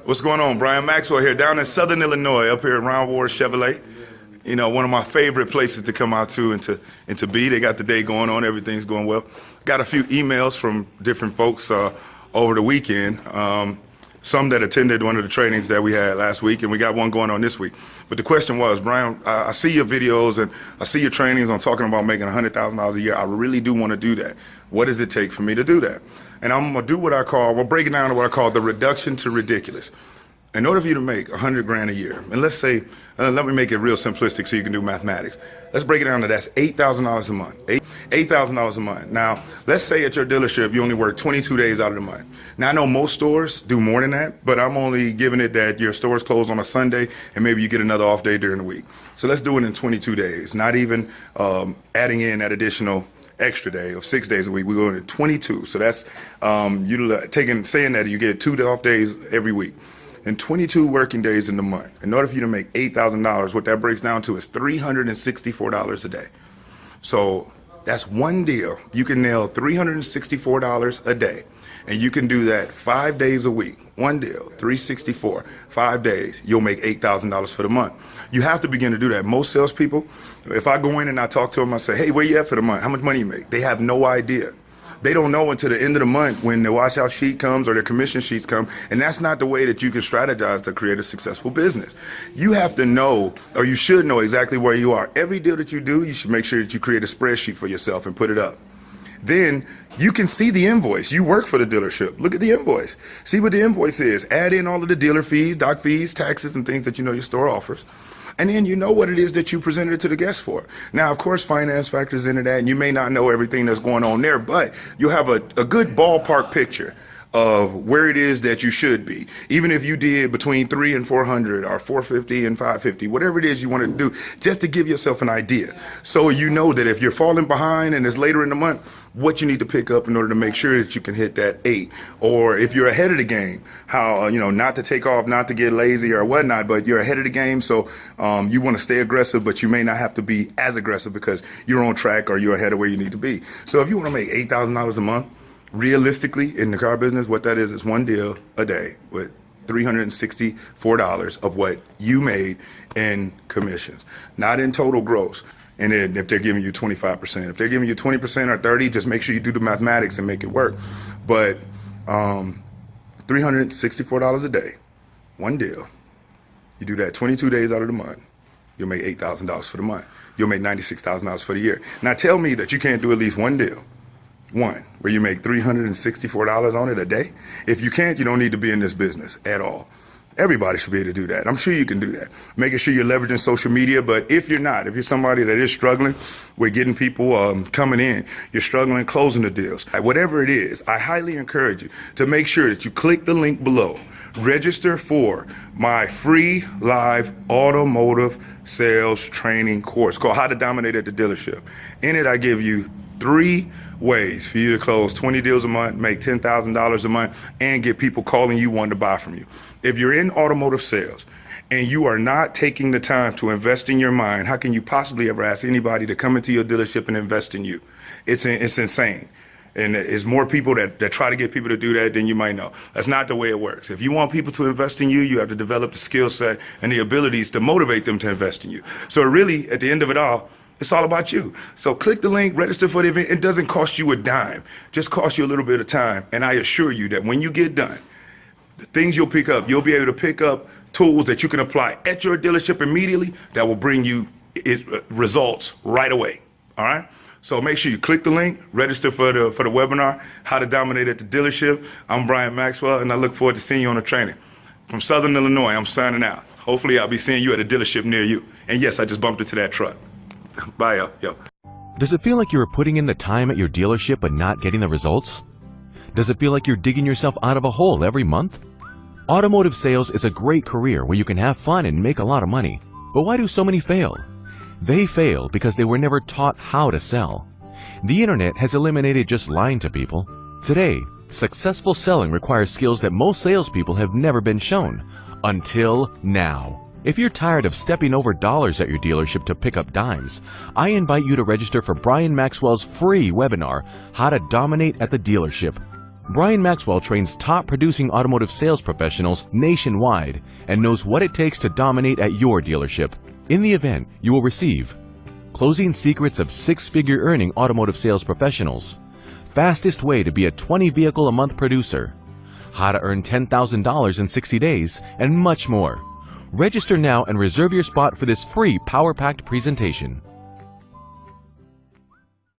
What's going on? Brian Maxwell here, down in Southern Illinois, up here at Round Ward Chevrolet. You know, one of my favorite places to come out to and to be. They got the day going on, everything's going well. Got a few emails from different folks over the weekend. Some that attended one of the trainings that we had last week, and we got one going on this week. But the question was, Brian, I see your videos and I see your trainings on talking about making $100,000 a year. I really do want to do that. What does it take for me to do that? And I'm going to do what I call, we'll break it down to what I call the reduction to ridiculous. In order for you to make 100 grand a year, and let's say, let me make it real simplistic so you can do mathematics. Let's break it down to that's $8,000 a month. $8,000 a month. Now, let's say at your dealership you only work 22 days out of the month. Now, I know most stores do more than that, but I'm only giving it that your store's closed on a Sunday and maybe you get another off day during the week. So let's do it in 22 days, not even adding in that additional extra day of 6 days a week. We're going to 22. So that's saying that you get 2 off days every week. And 22 working days in the month. In order for you to make $8,000, what that breaks down to is $364 a day. So that's one deal. You can nail $364 a day. And you can do that 5 days a week. One deal, 364, 5 days, you'll make $8,000 for the month. You have to begin to do that. Most salespeople, if I go in and I talk to them, I say, hey, where you at for the month? How much money you make? They have no idea. They don't know until the end of the month when the washout sheet comes or the commission sheets come, and that's not the way that you can strategize to create a successful business. You have to know, or you should know exactly where you are. Every deal that you do, you should make sure that you create a spreadsheet for yourself and put it up. Then you can see the invoice. You work for the dealership. Look at the invoice. See what the invoice is. Add in all of the dealer fees, doc fees, taxes, and things that you know your store offers. And then you know what it is that you presented it to the guests for. Now, of course, finance factors into that, and you may not know everything that's going on there, but you'll have a good ballpark picture of where it is that you should be. Even if you did between 300 and 400 or 450 and 550, whatever it is you want to do, just to give yourself an idea. So you know that if you're falling behind and it's later in the month, what you need to pick up in order to make sure that you can hit that 8. Or if you're ahead of the game, how, not to take off, not to get lazy or whatnot, but you're ahead of the game. So you want to stay aggressive, but you may not have to be as aggressive because you're on track or you're ahead of where you need to be. So if you want to make $8,000 a month, realistically, in the car business, what that is one deal a day with $364 of what you made in commissions, not in total gross. And then if they're giving you 25%, if they're giving you 20% or 30, just make sure you do the mathematics and make it work. But $364 a day, one deal. You do that 22 days out of the month, you'll make $8,000 for the month. You'll make $96,000 for the year. Now tell me that you can't do at least one deal. One, where you make $364 on it a day. If you can't, you don't need to be in this business at all. Everybody should be able to do that. I'm sure you can do that. Making sure you're leveraging social media, but if you're not, if you're somebody that is struggling with getting people coming in, you're struggling closing the deals, whatever it is, I highly encourage you to make sure that you click the link below. Register for my free live automotive sales training course called How to Dominate at the Dealership. In it, I give you 3 ways for you to close 20 deals a month, make $10,000 a month, and get people calling you wanting to buy from you. If you're in automotive sales and you are not taking the time to invest in your mind, how can you possibly ever ask anybody to come into your dealership and invest in you? It's insane. And there's more people that try to get people to do that than you might know. That's not the way it works. If you want people to invest in you, you have to develop the skill set and the abilities to motivate them to invest in you. So really, at the end of it all, it's all about you. So click the link, register for the event. It doesn't cost you a dime, just cost you a little bit of time. And I assure you that when you get done, the things you'll pick up, you'll be able to pick up tools that you can apply at your dealership immediately that will bring you results right away. All right? So make sure you click the link, register for the webinar, How to Dominate at the Dealership. I'm Brian Maxwell, and I look forward to seeing you on the training. From Southern Illinois, I'm signing out. Hopefully I'll be seeing you at a dealership near you. And yes, I just bumped into that truck. Bye, yo. Does it feel like you are putting in the time at your dealership but not getting the results? Does it feel like you're digging yourself out of a hole every month? Automotive sales is a great career where you can have fun and make a lot of money. But why do so many fail? They fail because they were never taught how to sell. The internet has eliminated just lying to people. Today, successful selling requires skills that most salespeople have never been shown. Until now. If you're tired of stepping over dollars at your dealership to pick up dimes, I invite you to register for Brian Maxwell's free webinar, How to Dominate at the Dealership. Brian Maxwell trains top producing automotive sales professionals nationwide and knows what it takes to dominate at your dealership. In the event, you will receive Closing Secrets of Six-Figure Earning Automotive Sales Professionals, Fastest Way to be a 20 vehicle a month producer, How to Earn $10,000 in 60 days, and much more. Register now and reserve your spot for this free power-packed presentation.